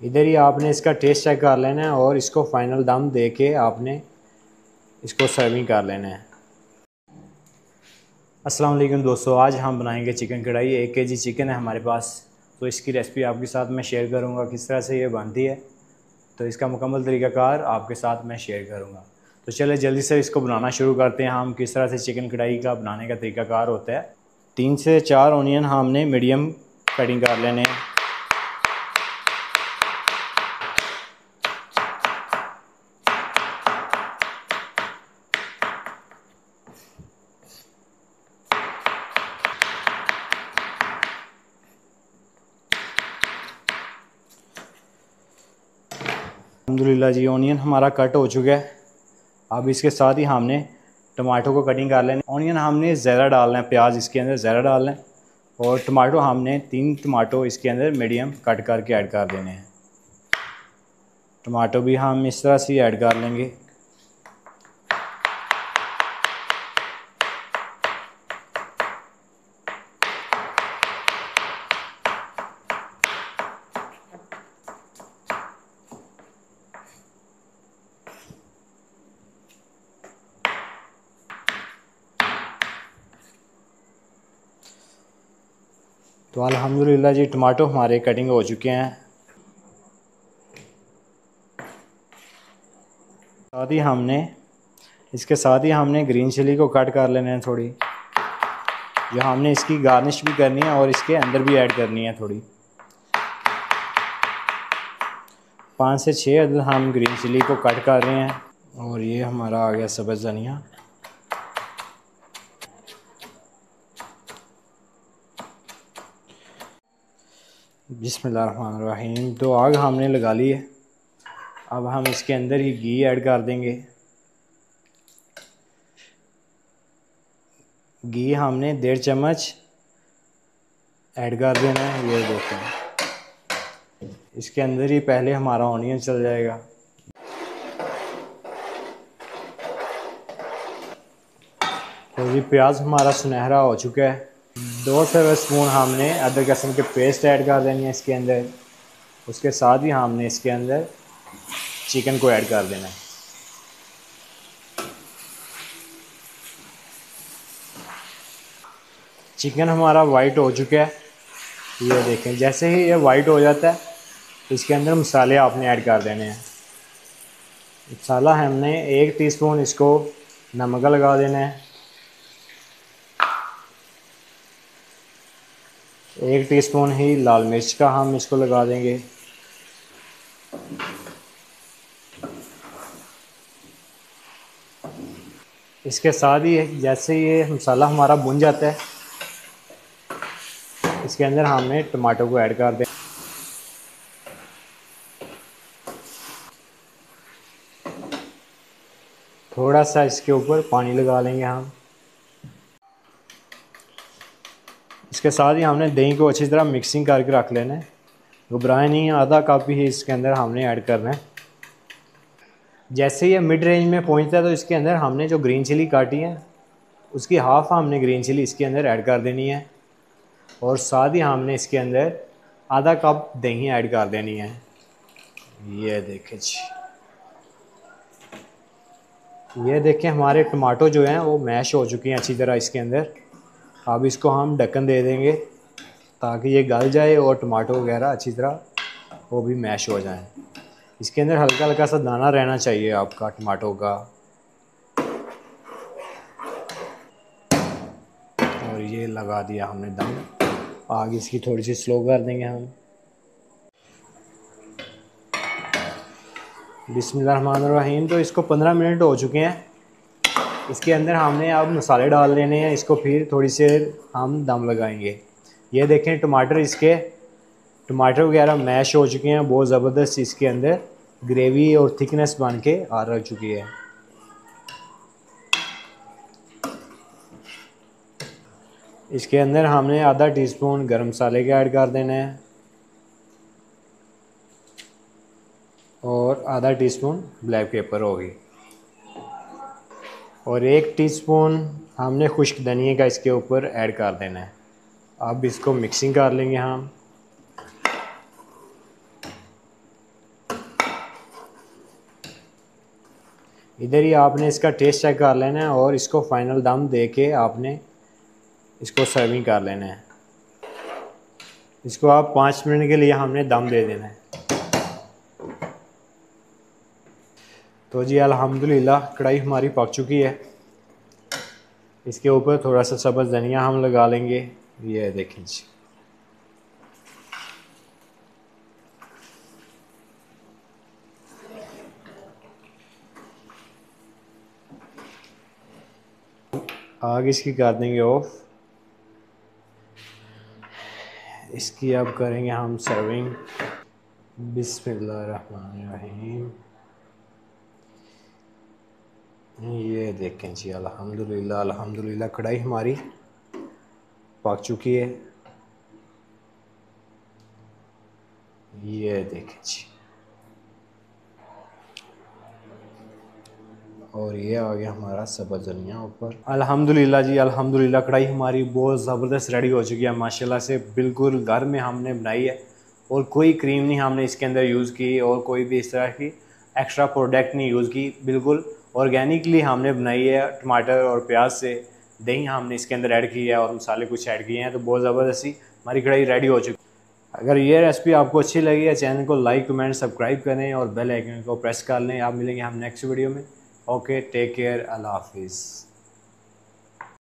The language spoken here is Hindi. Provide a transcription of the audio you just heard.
इधर ही आपने इसका टेस्ट चेक कर लेना है और इसको फाइनल दम दे के आपने इसको सर्विंग कर लेना है। अस्सलाम वालेकुम दोस्तों, आज हम बनाएंगे चिकन कढ़ाई। 1 केजी चिकन है हमारे पास, तो इसकी रेसिपी आपके साथ मैं शेयर करूंगा किस तरह से ये बनती है। तो इसका मुकम्मल तरीक़ाकार आपके साथ मैं शेयर करूंगा। तो चले जल्दी से इसको बनाना शुरू करते हैं। हम किस तरह से चिकन कढ़ाई का बनाने का तरीक़ाकार होता है। 3 से 4 ऑनियन हमने मीडियम कटिंग कर लेने हैं। अल्हम्दुलिल्लाह जी, ऑनियन हमारा कट हो चुका है। अब इसके साथ ही हमने टमाटो को कटिंग कर लेना। ऑनियन हमने ज़्यादा डालना है, प्याज इसके अंदर ज़्यादा डालना है, और टमाटो हमने 3 टमाटो इसके अंदर मीडियम कट करके ऐड कर देने हैं। टमाटो भी हम इस तरह से ऐड कर लेंगे। तो अल्हम्दुलिल्लाह जी, टमाटो हमारे कटिंग हो चुके हैं। इसके साथ ही हमने ग्रीन चिली को कट कर लेना है थोड़ी, जो हमने इसकी गार्निश भी करनी है और इसके अंदर भी ऐड करनी है थोड़ी। 5 से 6 अदद हम ग्रीन चिली को कट कर रहे हैं। और ये हमारा आ गया सब्ज़ धनिया। बिस्मिल्लाहिर्रहमानिर्रहीम। तो आग हमने लगा ली है। अब हम इसके अंदर ही घी ऐड कर देंगे। घी हमने 1.5 चम्मच ऐड कर देना है। ये देखें, इसके अंदर ही पहले हमारा ऑनियन चल जाएगा। तो ये प्याज हमारा सुनहरा हो चुका है। 2 टेबलस्पून हमने अदरक लहसुन के पेस्ट ऐड कर देनी है इसके अंदर। उसके साथ ही हमने इसके अंदर चिकन को ऐड कर देना है। चिकन हमारा वाइट हो चुका है। ये देखें, जैसे ही ये वाइट हो जाता है तो इसके अंदर मसाले आपने ऐड कर देने हैं। मसाला हमने 1 टीस्पून इसको नमक लगा देना है। 1 टीस्पून ही लाल मिर्च का हम इसको लगा देंगे। इसके साथ ही जैसे ये मसाला हमारा भुन जाता है, इसके अंदर हमने टमाटो को ऐड कर दें। थोड़ा सा इसके ऊपर पानी लगा लेंगे हम। इसके साथ ही हमने दही को अच्छी तरह मिक्सिंग करके रख लेना है। घबराए नहीं, आधा कप ही इसके अंदर हमने ऐड करना है। जैसे ये मिड रेंज में पहुंचता है तो इसके अंदर हमने जो ग्रीन चिली काटी है उसकी हाफ़ हमने ग्रीन चिली इसके अंदर ऐड कर देनी है। और साथ ही हमने इसके अंदर आधा कप दही ऐड कर देनी है। ये देखें जी, ये देखें हमारे टमाटो जो हैं वो मैश हो चुके हैं अच्छी तरह इसके अंदर। अब इसको हम ढक्कन दे देंगे ताकि ये गल जाए और टमाटो वगैरह अच्छी तरह वो भी मैश हो जाए। इसके अंदर हल्का हल्का सा दाना रहना चाहिए आपका टमाटो का। और ये लगा दिया हमने दम। आग इसकी थोड़ी सी स्लो कर देंगे हम। बिस्मिल्लाहिर्रहमानिर्रहीम। तो इसको 15 मिनट हो चुके हैं। इसके अंदर हमने अब मसाले डाल लेने हैं। इसको फिर थोड़ी सी हम दम लगाएंगे। ये देखें, टमाटर वगैरह मैश हो चुके हैं। बहुत ज़बरदस्त इसके अंदर ग्रेवी और थिकनेस बन के आ रह चुकी है। इसके अंदर हमने आधा टीस्पून गरम मसाले का ऐड कर देना है और आधा टीस्पून ब्लैक पेपर होगी और 1 टीस्पून हमने खुश्क धनिया का इसके ऊपर ऐड कर देना है। अब इसको मिक्सिंग कर लेंगे हम। इधर ही आपने इसका टेस्ट चेक कर लेना है और इसको फाइनल दम दे के आपने इसको सर्विंग कर लेना है। इसको आप 5 मिनट के लिए हमने दम दे देना है। तो जी अल्हम्दुलिल्लाह कढ़ाई हमारी पक चुकी है। इसके ऊपर थोड़ा सा सब्ज़ धनिया हम लगा लेंगे। ये देखें जी, आग इसकी कर देंगे ऑफ। इसकी अब करेंगे हम सर्विंग। बिस्मिल्लाहिर्रहमानिर्रहीम। ये देखें जी अल्हम्दुलिल्लाह अल्हम्दुलिल्लाह कढ़ाई हमारी पक चुकी है। ये देखें जी, और ये आ गया हमारा सब्ज़ धनिया ऊपर। अल्हम्दुलिल्लाह जी अल्हम्दुलिल्लाह कढ़ाई हमारी बहुत ज़बरदस्त रेडी हो चुकी है माशाल्लाह से। बिल्कुल घर में हमने बनाई है और कोई क्रीम नहीं हमने इसके अंदर यूज़ की और कोई भी इस तरह की एक्स्ट्रा प्रोडक्ट नहीं यूज़ की। बिल्कुल ऑर्गेनिकली हमने बनाई है। टमाटर और प्याज से दही हमने इसके अंदर ऐड की है और मसाले कुछ ऐड किए हैं। तो बहुत ज़बरदस्ती हमारी कढ़ाई रेडी हो चुकी है। अगर ये रेसिपी आपको अच्छी लगी है, चैनल को लाइक कमेंट सब्सक्राइब करें और बेल आइकन को प्रेस कर लें। आप मिलेंगे हम नेक्स्ट वीडियो में। ओके, टेक केयर, अल्लाह हाफिज़।